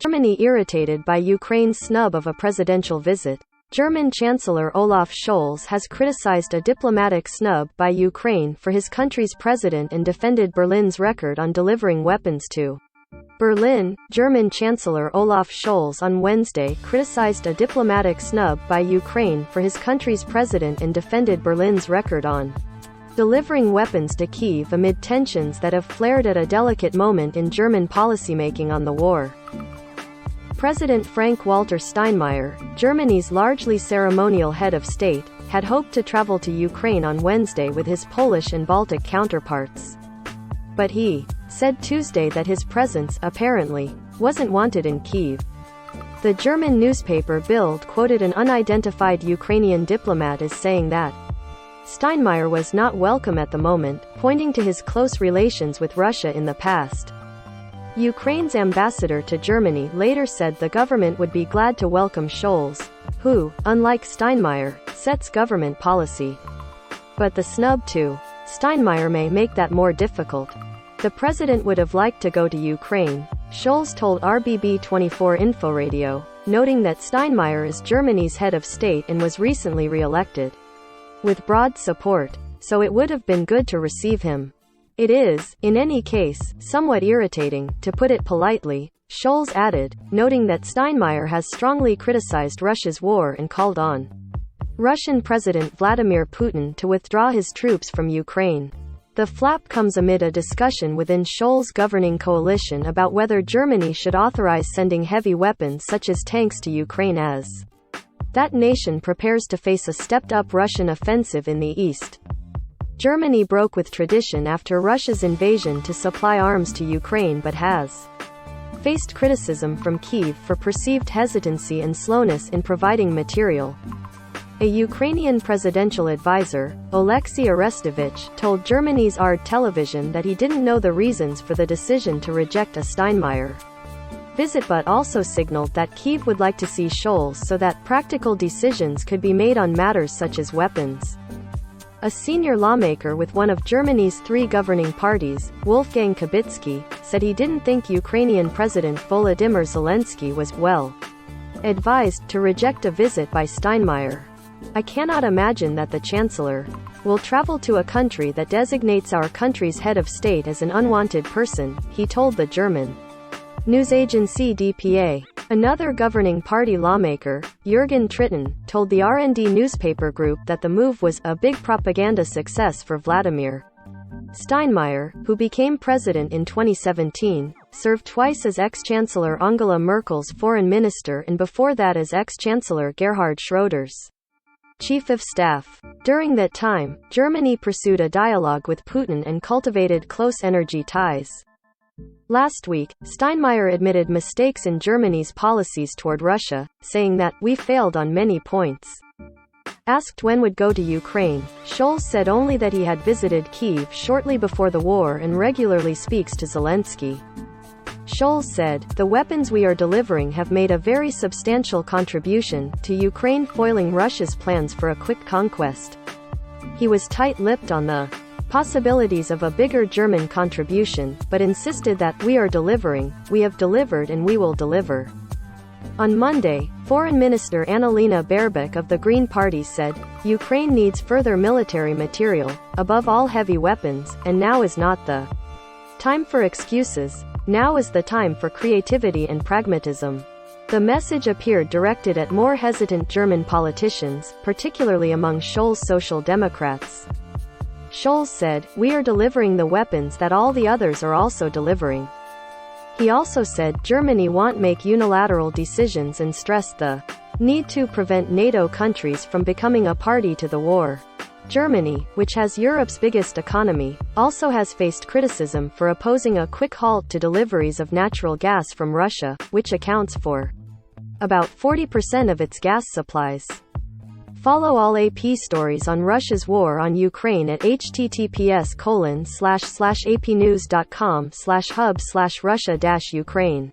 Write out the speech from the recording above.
Germany irritated by Ukraine's snub of a presidential visit. German Chancellor Olaf Scholz has criticized a diplomatic snub by Ukraine for his country's president and defended Berlin's record on delivering weapons to Berlin. German Chancellor Olaf Scholz on Wednesday criticized a diplomatic snub by Ukraine for his country's president and defended Berlin's record on delivering weapons to Kyiv amid tensions that have flared at a delicate moment in German policymaking on the war. President Frank-Walter Steinmeier, Germany's largely ceremonial head of state, had hoped to travel to Ukraine on Wednesday with his Polish and Baltic counterparts. But he said Tuesday that his presence, apparently, wasn't wanted in Kyiv. The German newspaper Bild quoted an unidentified Ukrainian diplomat as saying that Steinmeier was not welcome at the moment, pointing to his close relations with Russia in the past. Ukraine's ambassador to Germany later said the government would be glad to welcome Scholz, who, unlike Steinmeier, sets government policy. But the snub to Steinmeier may make that more difficult. The president would have liked to go to Ukraine, Scholz told RBB24 Inforadio, noting that Steinmeier is Germany's head of state and was recently re-elected with broad support, so it would have been good to receive him. It is, in any case, somewhat irritating, to put it politely, Scholz added, noting that Steinmeier has strongly criticized Russia's war and called on Russian President Vladimir Putin to withdraw his troops from Ukraine. The flap comes amid a discussion within Scholz's governing coalition about whether Germany should authorize sending heavy weapons such as tanks to Ukraine as that nation prepares to face a stepped-up Russian offensive in the east. Germany broke with tradition after Russia's invasion to supply arms to Ukraine but has faced criticism from Kyiv for perceived hesitancy and slowness in providing material. A Ukrainian presidential advisor, Oleksiy Arestovich, told Germany's ARD television that he didn't know the reasons for the decision to reject a Steinmeier visit but also signaled that Kyiv would like to see Scholz so that practical decisions could be made on matters such as weapons. A senior lawmaker with one of Germany's three governing parties, Wolfgang Kubicki, said he didn't think Ukrainian President Volodymyr Zelensky was, well, advised to reject a visit by Steinmeier. I cannot imagine that the Chancellor will travel to a country that designates our country's head of state as an unwanted person, he told the German news agency DPA. Another governing party lawmaker, Jürgen Trittin, told the RND newspaper group that the move was a big propaganda success for Vladimir Steinmeier, who became president in 2017, served twice as ex-Chancellor Angela Merkel's foreign minister and before that as ex-Chancellor Gerhard Schröder's chief of staff. During that time, Germany pursued a dialogue with Putin and cultivated close energy ties. Last week, Steinmeier admitted mistakes in Germany's policies toward Russia, saying that, "We failed on many points." Asked when would go to Ukraine, Scholz said only that he had visited Kyiv shortly before the war and regularly speaks to Zelensky. Scholz said, "The weapons we are delivering have made a very substantial contribution to Ukraine foiling Russia's plans for a quick conquest." He was tight-lipped on the possibilities of a bigger German contribution, but insisted that we have delivered and we will deliver. On Monday, Foreign Minister Annalena Baerbock of the Green Party said, "Ukraine needs further military material, above all heavy weapons, and now is not the time for excuses. Now is the time for creativity and pragmatism." The message appeared directed at more hesitant German politicians, particularly among Scholz's Social Democrats. Scholz said, "We are delivering the weapons that all the others are also delivering." He also said Germany won't make unilateral decisions and stressed the need to prevent NATO countries from becoming a party to the war. Germany, which has Europe's biggest economy, also has faced criticism for opposing a quick halt to deliveries of natural gas from Russia, which accounts for about 40% of its gas supplies. Follow all AP stories on Russia's war on Ukraine at https://apnews.com/hub/Russia-Ukraine.